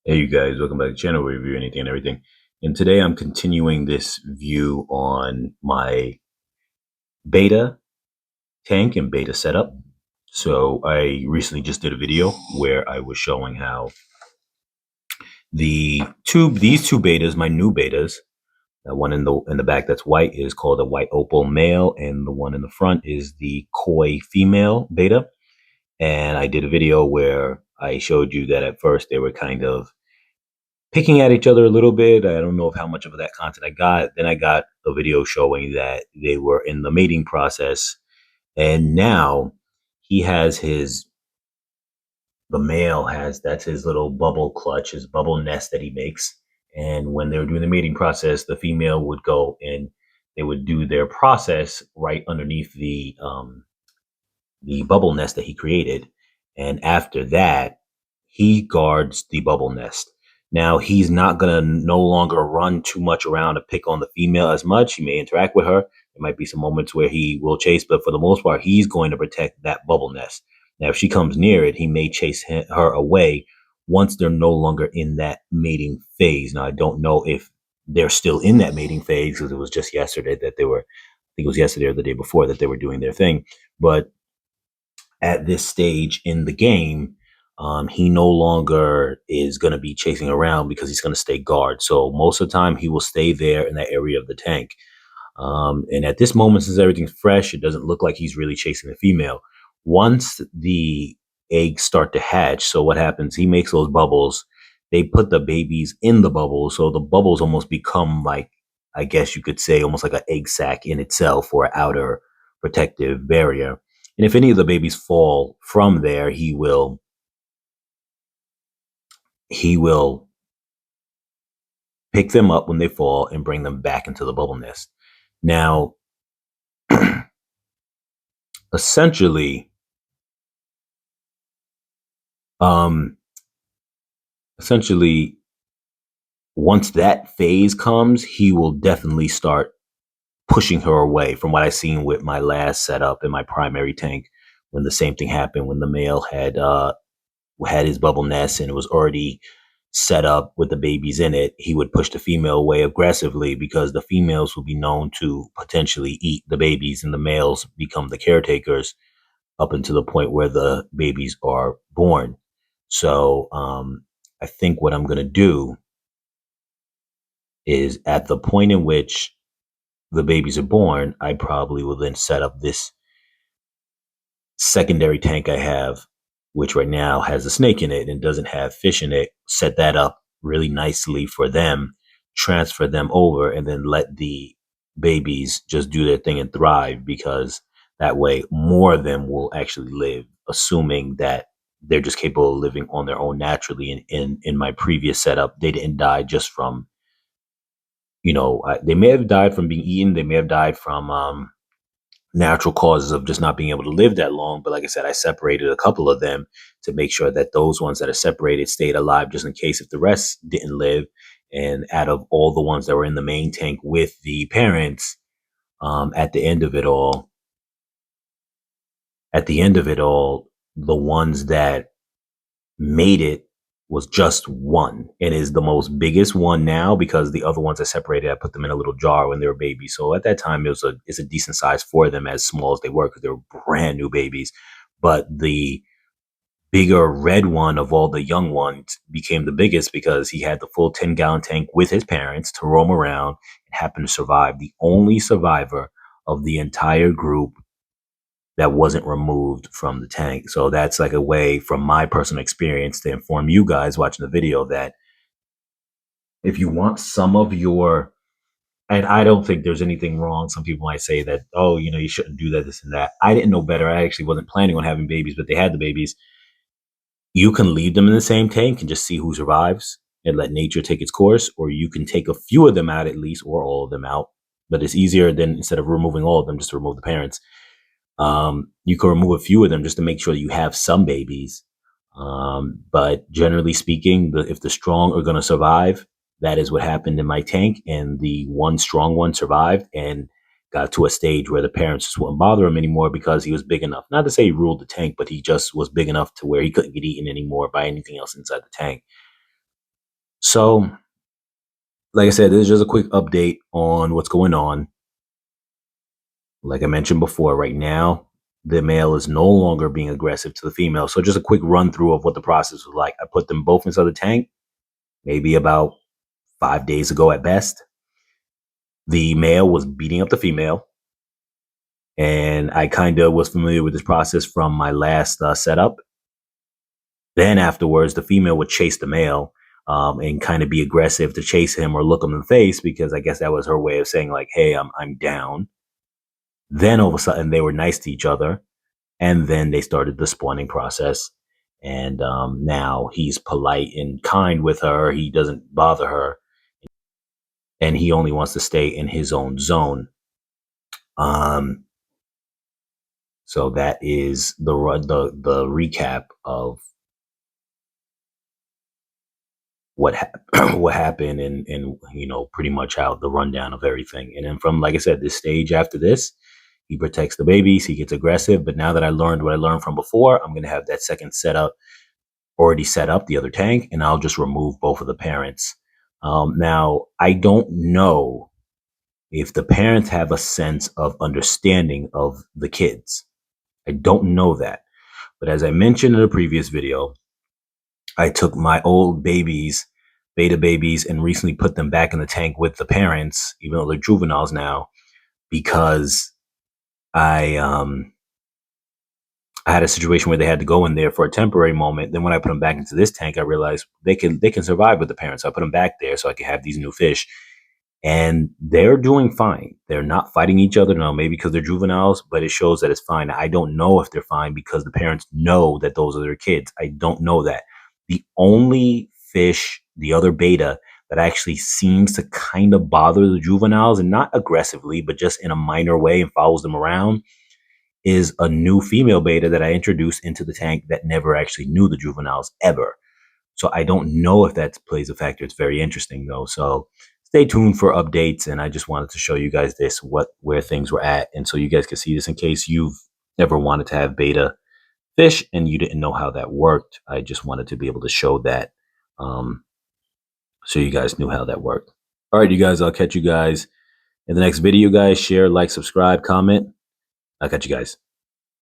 Hey, you guys, welcome back to the channel. We review anything and everything. And today I'm continuing this view on my beta tank and beta setup. So I recently just did a video where I was showing how these two betas, my new betas, that one in the back that's white is called a White Opal male, and the one in the front is the Koi female beta. And I did a video where I showed you that at first they were kind of picking at each other a little bit. I don't know of how much of that content I got. Then I got a video showing that they were in the mating process. And now he has the male has, that's his little bubble clutch, his bubble nest that he makes. And when they were doing the mating process, the female would go and they would do their process right underneath the bubble nest that he created. And after that, he guards the bubble nest. Now, he's not going to no longer run too much around to pick on the female as much. He may interact with her. There might be some moments where he will chase, but for the most part, he's going to protect that bubble nest. Now, if she comes near it, he may chase her away once they're no longer in that mating phase. Now, I don't know if they're still in that mating phase because it was just yesterday that they were, I think it was yesterday or the day before that they were doing their thing. But at this stage in the game, he no longer is going to be chasing around because he's going to stay guard. So most of the time, he will stay there in that area of the tank. And at this moment, since everything's fresh, it doesn't look like he's really chasing the female. Once the eggs start to hatch, so what happens? He makes those bubbles. They put the babies in the bubbles, so the bubbles almost become like, I guess you could say, almost like an egg sac in itself, or an outer protective barrier. And if any of the babies fall from there, he will pick them up when they fall and bring them back into the bubble nest. Now, essentially, um, essentially, once that phase comes, he will definitely start pushing her away. From what I've seen with my last setup in my primary tank, when the same thing happened, when the male had his bubble nest and it was already set up with the babies in it, he would push the female away aggressively because the females will be known to potentially eat the babies and the males become the caretakers up until the point where the babies are born. So I think what I'm going to do is at the point in which the babies are born, I probably will then set up this secondary tank I have, which right now has a snake in it and doesn't have fish in it, set that up really nicely for them, transfer them over, and then let the babies just do their thing and thrive, because that way more of them will actually live, assuming that they're just capable of living on their own naturally. And in my previous setup, they didn't die just from, they may have died from being eaten. They may have died from natural causes of just not being able to live that long. But like I said, I separated a couple of them to make sure that those ones that are separated stayed alive, just in case if the rest didn't live. And out of all the ones that were in the main tank with the parents, at the end of it all, the ones that made it was just one, and is the most biggest one now, because the other ones I separated, I put them in a little jar when they were babies. So at that time, it's a decent size for them, as small as they were, because they were brand new babies. But the bigger red one of all the young ones became the biggest because he had the full 10-gallon tank with his parents to roam around and happened to survive. The only survivor of the entire group that wasn't removed from the tank. So that's like a way, from my personal experience, to inform you guys watching the video that if you want some of your, and I don't think there's anything wrong. Some people might say that, oh, you shouldn't do that, this and that. I didn't know better. I actually wasn't planning on having babies, but they had the babies. You can leave them in the same tank and just see who survives and let nature take its course, or you can take a few of them out at least, or all of them out. But it's easier than, instead of removing all of them, just to remove the parents. You can remove a few of them just to make sure that you have some babies. But generally speaking, if the strong are going to survive, that is what happened in my tank. And the one strong one survived and got to a stage where the parents just wouldn't bother him anymore because he was big enough. Not to say he ruled the tank, but he just was big enough to where he couldn't get eaten anymore by anything else inside the tank. So, like I said, this is just a quick update on what's going on. Like I mentioned before, right now, the male is no longer being aggressive to the female. So just a quick run through of what the process was like. I put them both inside the tank, maybe about 5 days ago at best. The male was beating up the female. And I kind of was familiar with this process from my last setup. Then afterwards, the female would chase the male and kind of be aggressive to chase him or look him in the face, because I guess that was her way of saying like, "Hey, I'm down." Then all of a sudden, they were nice to each other, and then they started the spawning process. And now he's polite and kind with her. He doesn't bother her, and he only wants to stay in his own zone. Um, so that is the recap of what happened, and pretty much how the rundown of everything. And then from, like I said, this stage after this, he protects the babies, he gets aggressive. But now that I learned what I learned from before, I'm going to have that second setup already set up, the other tank, and I'll just remove both of the parents. Now I don't know if the parents have a sense of understanding of the kids. I don't know that. But as I mentioned in a previous video, I took my old babies, beta babies, and recently put them back in the tank with the parents, even though they're juveniles now, because I I had a situation where they had to go in there for a temporary moment. Then when I put them back into this tank, I realized they can survive with the parents. So I put them back there so I can have these new fish, and they're doing fine. They're not fighting each other. No, maybe because they're juveniles, but it shows that it's fine. I don't know if they're fine because the parents know that those are their kids. I don't know that. The only fish, the other beta, that actually seems to kind of bother the juveniles, and not aggressively, but just in a minor way, and follows them around, is a new female beta that I introduced into the tank that never actually knew the juveniles ever. So I don't know if that plays a factor. It's very interesting though. So stay tuned for updates. And I just wanted to show you guys this, where things were at. And so you guys can see this in case you've ever wanted to have beta fish and you didn't know how that worked. I just wanted to be able to show that, so you guys knew how that worked. All right, you guys, I'll catch you guys in the next video, guys. Share, like, subscribe, comment. I'll catch you guys.